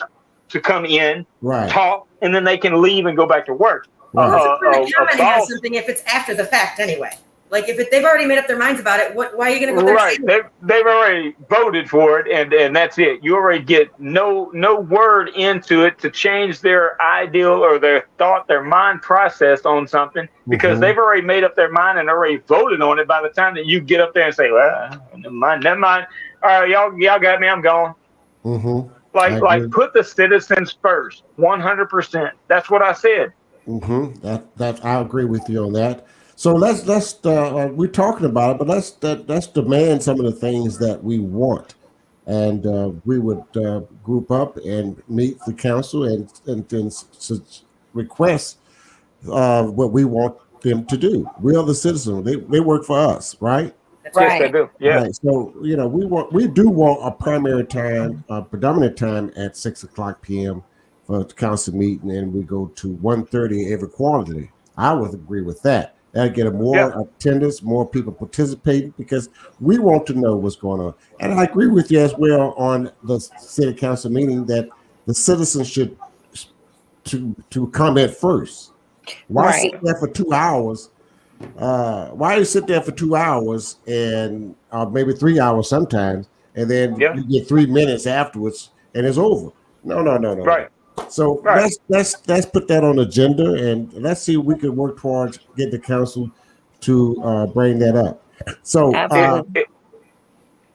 to come in, talk, and then they can leave and go back to work. Commenting on something if it's after the fact anyway. Like if they've already made up their minds about it, why are you going to go there? Right, they've already voted for it, and that's it. You already get no word into it to change their ideal or their thought, their mind process on something, because they've already made up their mind and already voted on it. By the time that you get up there and say, "Well, never mind. All right, y'all got me. I'm going." Like put the citizens first, 100%. That's what I said. That I agree with you on that. So let's we're talking about it, but let's demand some of the things that we want, and we would group up and meet the council and then request what we want them to do. We are the citizens. They work for us, right? That's Yes, they Right. do. Yes. Right. So we do want a primary time, predominant time at 6 o'clock p.m. for the council meeting, and we go to 1:30 every quarterly. I would agree with that. That'll get a more Yeah. attendance, more people participating because we want to know what's going on. And I agree with you as well on the city council meeting that the citizens should to comment first. Why sit Right. there for 2 hours? Why you sit there for 2 hours and maybe 3 hours sometimes, and then Yeah. you get 3 minutes afterwards and it's over? No, no, no, no, Right. no. So Right. let's put that on the agenda and let's see if we can work towards get the council to bring that up. So It, Absolutely. it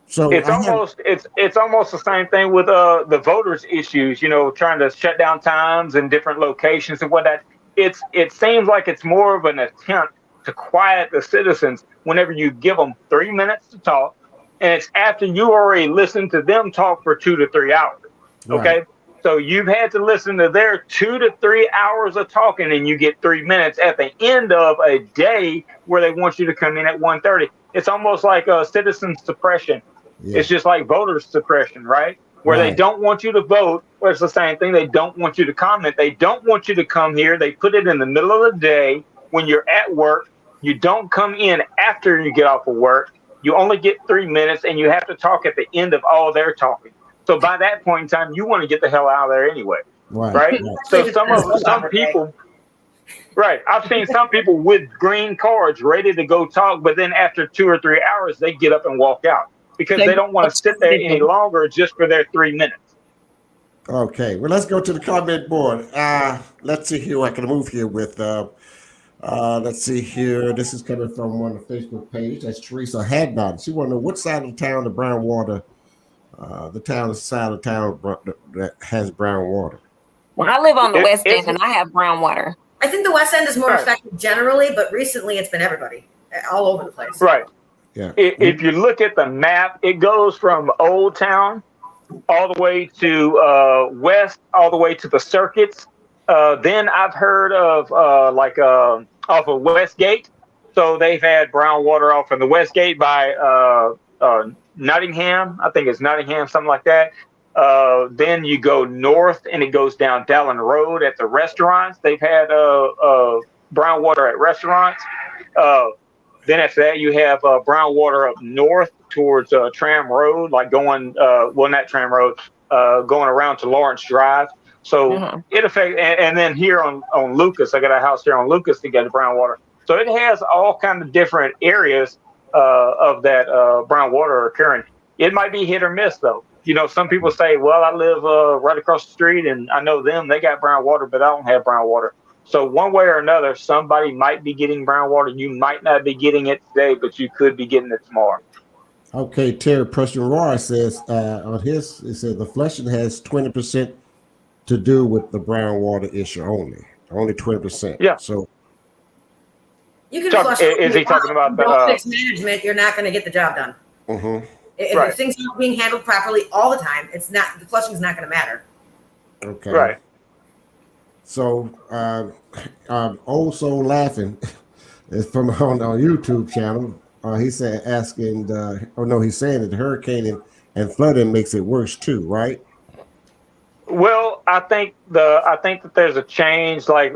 so it's I have almost the same thing with the voters issues. Trying to shut down times in different locations and whatnot. It seems like it's more of an attempt to quiet the citizens whenever you give them 3 minutes to talk, and it's after you already listened to them talk for 2 to 3 hours. right, Okay, so you've had to listen to their 2 to 3 hours of talking, and you get 3 minutes at the end of a day where they want you to come in at 1:30. It's almost like citizen suppression. yeah, It's just like voter suppression, right? Where they right, don't want you to vote. Well, it's the same thing. They don't want you to comment. They don't want you to come here. They put it in the middle of the day when you're at work. You don't come in after you get off of work. You only get 3 minutes, and you have to talk at the end of all their talking. So by that point in time, you want to get the hell out of there anyway, right, right? right. So some people, right? I've seen some people with green cards ready to go talk, but then after 2 or 3 hours, they get up and walk out because they don't want to sit there any longer just for their 3 minutes. Okay, well, let's go to the comment board. Let's see here. I can move here with. Let's see here. This is coming from one of the Facebook page. That's Teresa Hadnot. She want to know what side of the town the brown water, the side of town that has brown water. Well, I live on the west It's end and I have brown water. I think the West End is more Right. affected generally, but recently it's been everybody, all over the place. right. Yeah. If you look at the map, it goes from Old Town all the way to west, all the way to the circuits. Then I've heard of off of Westgate. So they've had brown water off in the Westgate by Nottingham. I think it's Nottingham, something like that. Then you go north and it goes down Dallin Road at the restaurants. They've had brown water at restaurants. Then after that, you have brown water up north towards Tram Road, like going, not Tram Road, going around to Lawrence Drive. So it affects, and then here on Lucas, I got a house here on Lucas to get brown water. So it has all kind of different areas of that brown water occurring. It might be hit or miss though. Some people say, well, I live right across the street and I know them, they got brown water, but I don't have brown water. So one way or another, somebody might be getting brown water. You might not be getting it today, but you could be getting it tomorrow. Okay, Terry Preston Roy says on his, it says the flushing has 20% to do with the brown water issue only 20%. Yeah. So You can Chuck, flush. is he talking about don't fix management? You're not going to get the job done. If Right. things aren't being handled properly all the time, the flushing is not going to matter. okay, right. So old soul laughing is from on our YouTube channel. He said asking he's saying that the hurricane and flooding makes it worse too, right? Well, I think that there's a change. Like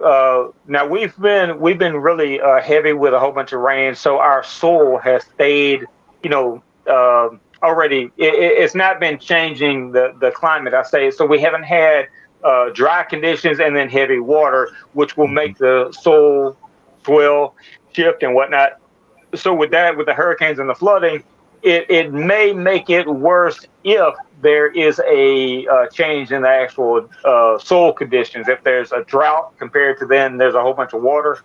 now, we've been really heavy with a whole bunch of rain, so our soil has stayed, already. It's not been changing the climate. I say so. We haven't had dry conditions and then heavy water, which will make the soil swell, shift, and whatnot. So with the hurricanes and the flooding, it may make it worse if there is a change in the actual soil conditions. If there's a drought compared to then there's a whole bunch of water.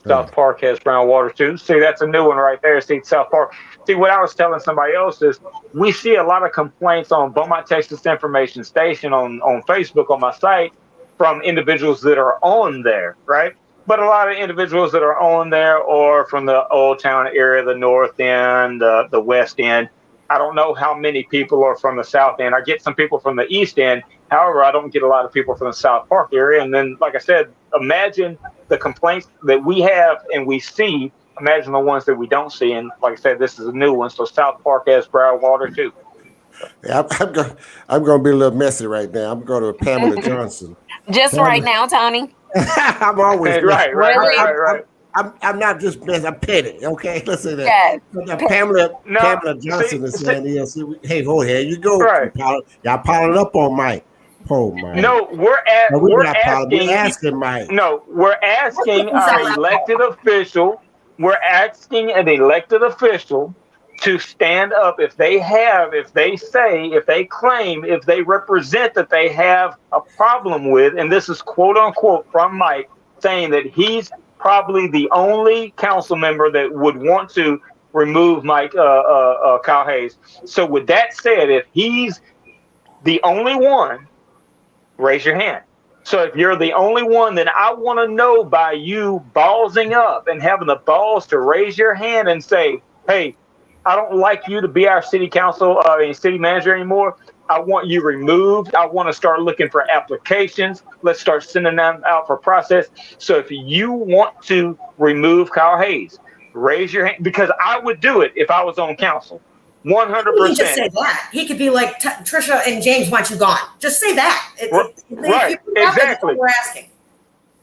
South Park has brown water too. See, that's a new one right there. See, South Park. See, what I was telling somebody else is we see a lot of complaints on Beaumont, Texas Information Station on Facebook on my site from individuals that are on there, right? But a lot of individuals that are on there are from the Old Town area, the North End, the West End. I don't know how many people are from the South End. I get some people from the East End. However, I don't get a lot of people from the South Park area. And then, like I said, imagine the complaints that we have and we see. Imagine the ones that we don't see. And like I said, this is a new one. So South Park has brown water too. Yeah, I'm going to be a little messy right now. I'm going to Pamela Johnson. Just Pamela, right now, Tony. I'm always Right. I'm not just messy. I'm petty. Okay, let's say that. Yes. Pamela Johnson is saying, hey, go ahead, you go. Right. Y'all piling up on Mike. Oh Mike. No, we're asking Mike. No, we're asking our elected official. We're asking an elected official to stand up if they claim, if they represent that they have a problem with, and this is quote unquote from Mike saying that he's probably the only council member that would want to remove Kyle Hayes. So with that said, if he's the only one, raise your hand. So if you're the only one, then I want to know by you ballsing up and having the balls to raise your hand and say, hey, I don't like you to be our city city manager anymore. I want you removed. I want to start looking for applications. Let's start sending them out for process. So if you want to remove Kyle Hayes, raise your hand, because I would do it if I was on council. 100%. He can just say that. He could be like, Tricia and James want you gone. Just say that. Right, exactly. We're asking.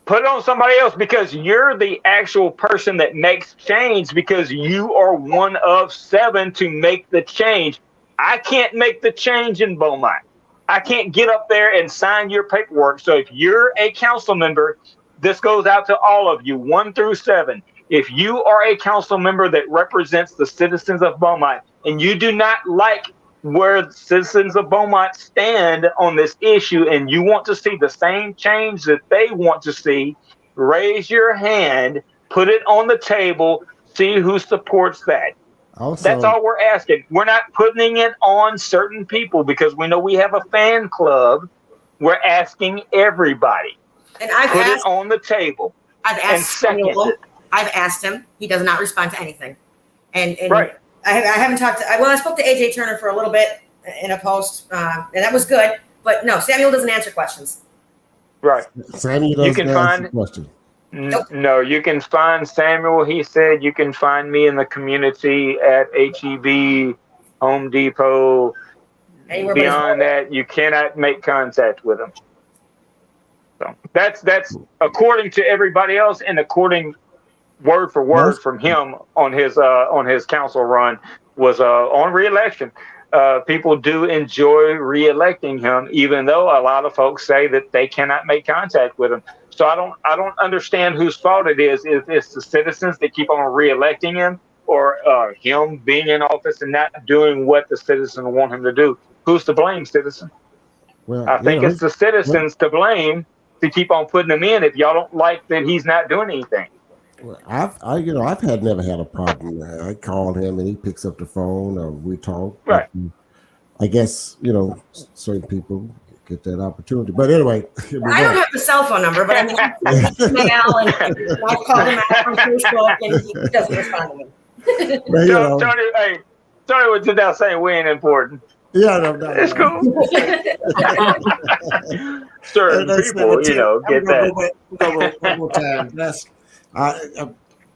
Put it on somebody else, because you're the actual person that makes change, because you are one of 7 to make the change. I can't make the change in Beaumont. I can't get up there and sign your paperwork. So if you're a council member, this goes out to all of you, 1 through 7. If you are a council member that represents the citizens of Beaumont and you do not like where the citizens of Beaumont stand on this issue and you want to see the same change that they want to see, raise your hand, put it on the table, see who supports that. Also, that's all we're asking. We're not putting it on certain people because we know we have a fan club. We're asking everybody. And I've put asked, it on the table. I've asked I've asked him. He does not respond to anything. And right. I haven't talked to, I spoke to AJ Turner for a little bit in a post, and that was good. But no, Samuel doesn't answer questions. Right. Samuel doesn't answer questions. Nope. No, you can find Samuel. He said you can find me in the community at HEB, Home Depot. Anywhere Beyond that, you cannot make contact with him. So that's according to everybody else, and according word for word from him on his council run was on re-election. People do enjoy re-electing him, even though a lot of folks say that they cannot make contact with him. So I don't understand whose fault it is. If it's the citizens that keep on re-electing him, or him being in office and not doing what the citizens want him to do. Who's to blame, citizen? Well, I think it's the citizens to blame to keep on putting him in if y'all don't like that he's not doing anything. Well, I've never had a problem. I call him and he picks up the phone, or we talk. Right. I guess certain people get that opportunity. But anyway, I don't have the cell phone number, but I mean, email and I've called him out on Facebook, and he doesn't respond to me. Well, Tony was just now saying we ain't important. Yeah, no. It's cool. Certain people, get that. One more time.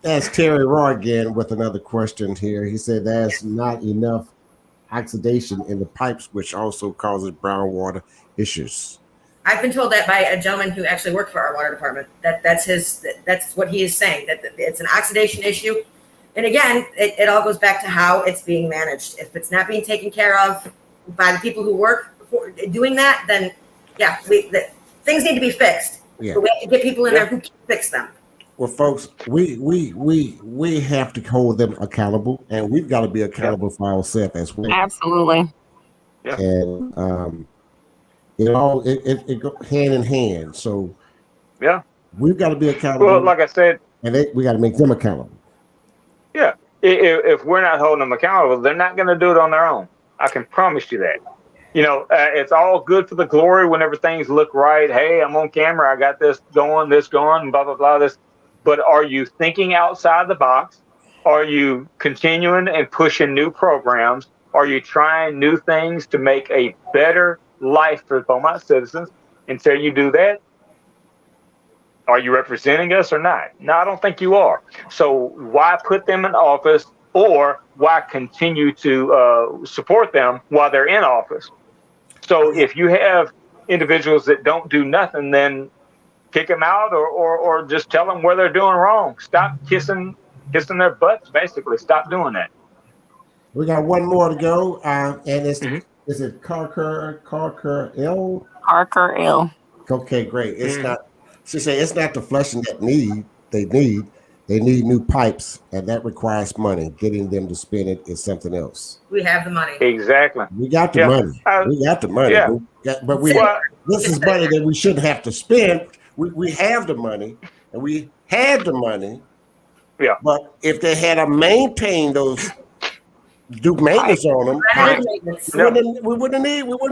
That's Terry Roy again with another question here. He said there's not enough oxidation in the pipes, which also causes brown water issues. I've been told that by a gentleman who actually worked for our water department. That's what he is saying, that it's an oxidation issue. And again, it all goes back to how it's being managed. If it's not being taken care of by the people who work for doing that, then things need to be fixed. Yeah. But we have to get people in there who can fix them. Well, folks, we have to hold them accountable, and we've got to be accountable for ourselves as well. Absolutely. Yeah. And it go hand in hand. So we've got to be accountable. Well, like I said, and we got to make them accountable. Yeah. If we're not holding them accountable, they're not going to do it on their own. I can promise you that. It's all good for the glory whenever things look right. Hey, I'm on camera. I got this going, blah, blah, blah, this. But are you thinking outside the box? Are you continuing and pushing new programs? Are you trying new things to make a better life for Beaumont citizens. Until you do that, are you representing us or not? No, I don't think you are. So why put them in office, or why continue to support them while they're in office? So if you have individuals that don't do nothing, then kick them out, or just tell them where they're doing wrong. Stop kissing their butts, basically. Stop doing that. We got one more to go, and it's Mhm. is it Carker L? Parker L. Okay, great. It's not. She said it's not the flushing that they need. They need new pipes, and that requires money. Getting them to spend it is something else. We have the money. Exactly. We got the money. We got the money. Yeah. This is money that we shouldn't have to spend. We have the money, and we had the money. Yeah. But if they had to maintain those, do maintenance on them, we wouldn't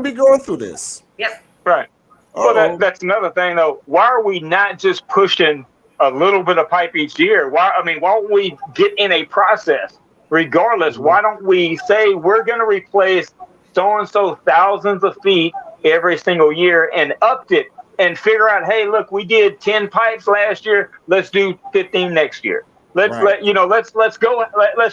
be going through this. Yep. Right. Well, that's another thing, though. Why are we not just pushing a little bit of pipe each year? Why don't we get in a process? Regardless, why don't we say we're going to replace so-and-so thousands of feet every single year and upped it and figure out, hey, look, we did 10 pipes last year. Let's do 15 next year. Let's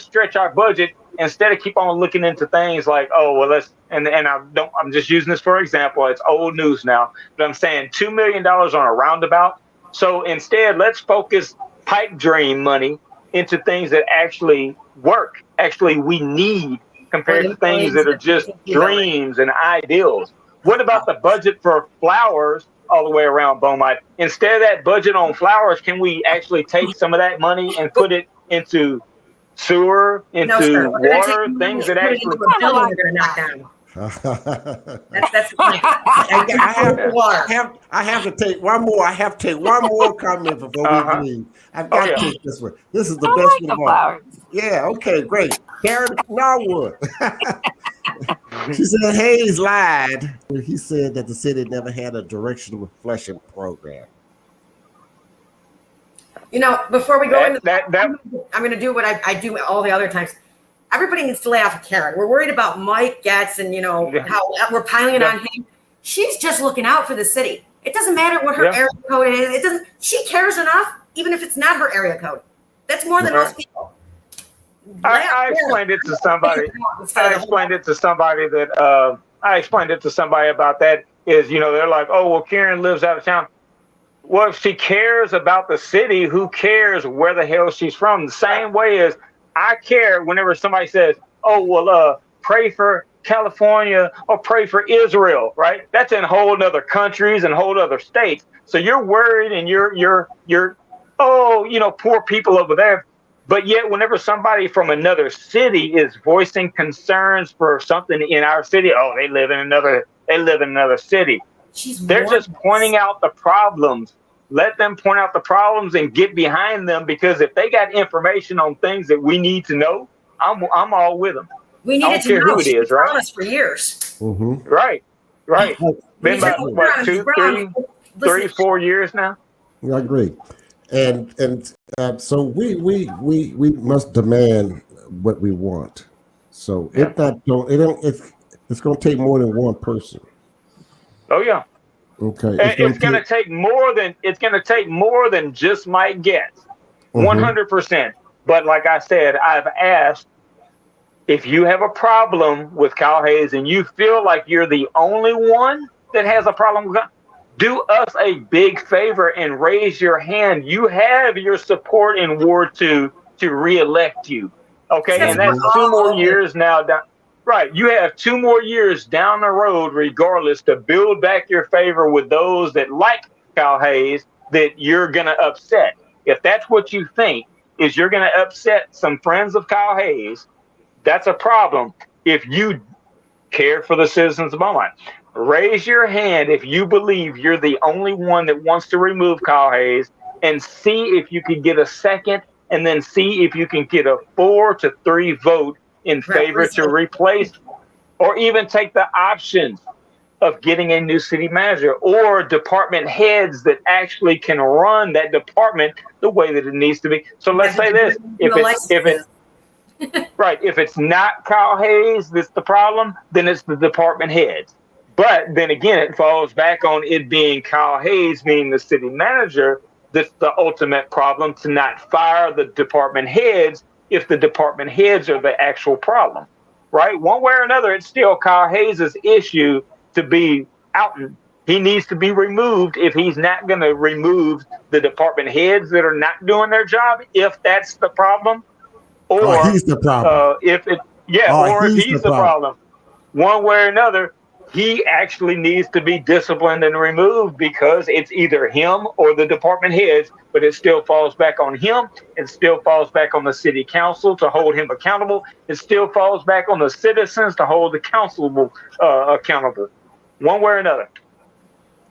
stretch our budget instead of keep on looking into things like, I'm just using this for example. It's old news now, but I'm saying $2 million on a roundabout. So instead, let's focus pipe dream money into things that actually work, actually we need, compared to things that are just dreams and ideals. What about the budget for flowers all the way around Beaumont? Instead of that budget on flowers, can we actually take some of that money and put it into sewer, into water, things that actually we're going to knock down? That's the point. I have to take one more. I have to take one more comment before we leave. I've got to take this one. This is the best one of all. Yeah, okay, great. Karen Norwood. She said Hayes lied when he said that the city never had a directional flushing program. Before we go I'm going to do what I do all the other times. Everybody needs to lay off of Karen. We're worried about Mike Getz and, how we're piling it on him. She's just looking out for the city. It doesn't matter what her area code is. She cares enough, even if it's not her area code. That's more than most people. I explained it to somebody. I explained it to somebody about that is, they're like, oh, well, Karen lives out of town. Well, if she cares about the city, who cares where the hell she's from? The same way as I care whenever somebody says, oh, well, pray for California or pray for Israel, right? That's in whole other countries and whole other states. So you're worried and you're poor people over there. But yet whenever somebody from another city is voicing concerns for something in our city, oh, they live in another city. They're just pointing out the problems. Let them point out the problems and get behind them, because if they got information on things that we need to know, I'm all with them. We needed to know who it is, right? For years. Mm-hmm. Right. Been about what, 2, 3, 4 years now. I agree, and so we must demand what we want. So it's going to take more than one person. Oh yeah. Okay. It's going to take more than just Mike Getz. 100%. But like I said, I've asked, if you have a problem with Kyle Hayes and you feel like you're the only one that has a problem with Kyle, do us a big favor and raise your hand. You have your support in Ward 2 to reelect you. Okay, and that's 2 more years now down. Right, you have 2 more years down the road, regardless, to build back your favor with those that like Kyle Hayes that you're going to upset. If that's what you think, is you're going to upset some friends of Kyle Hayes, that's a problem. If you care for the citizens of Beaumont, raise your hand if you believe you're the only one that wants to remove Kyle Hayes, and see if you can get a second, and then see if you can get a 4-3 vote in favor to replace, or even take the options of getting a new city manager or department heads that actually can run that department the way that it needs to be. So let's say this: if it's not Kyle Hayes that's the problem, then it's the department heads. But then again, it falls back on it being Kyle Hayes, being the city manager, that's the ultimate problem, to not fire the department heads if the department heads are the actual problem, right? One way or another, it's still Kyle Hayes' issue to be out. He needs to be removed if he's not going to remove the department heads that are not doing their job, if that's the problem. Or he's the problem. If he's the problem. One way or another, he actually needs to be disciplined and removed, because it's either him or the department heads, but it still falls back on him. It still falls back on the city council to hold him accountable. It still falls back on the citizens to hold the council accountable, one way or another.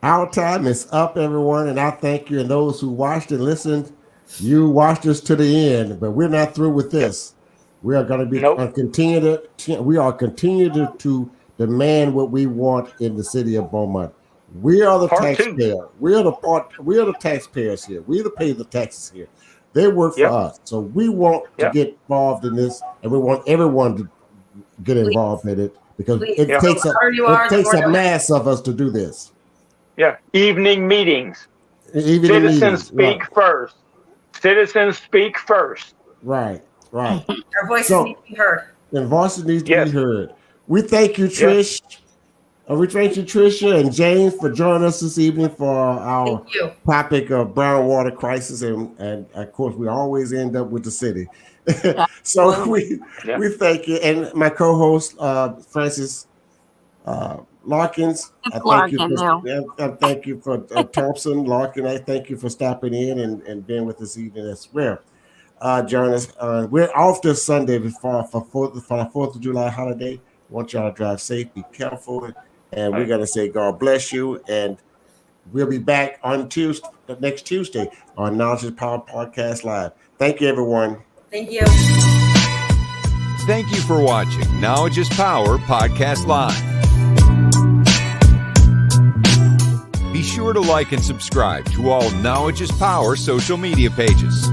Our time is up, everyone, and I thank you. And those who watched and listened, you watched us to the end, but we're not through with this. We are going to be continue to demand what we want in the city of Beaumont. We are the taxpayer. We are the taxpayers here. We pay the taxes here. They work for us, so we want to get involved in this, and we want everyone to get involved in it, because it takes a mass of us to do this. Yeah, evening meetings. Citizens speak first. Citizens speak first. Right. Our voices need to be heard. And voices need to be heard. We thank you, Trish. We thank you, Tricia and James, for joining us this evening for our topic of brown water crisis, and of course we always end up with the city. So we thank you, and my co-host Francis Larkins. I thank you for Thompson Larkin. I thank you for stopping in and being with us evening as well. Join us. We're off this Sunday for the 4th of July holiday. Want y'all to drive safe, be careful, and we're gonna say God bless you. And we'll be back on next Tuesday on Knowledge is Power Podcast Live. Thank you, everyone. Thank you. Thank you for watching Knowledge is Power Podcast Live. Be sure to like and subscribe to all Knowledge is Power social media pages.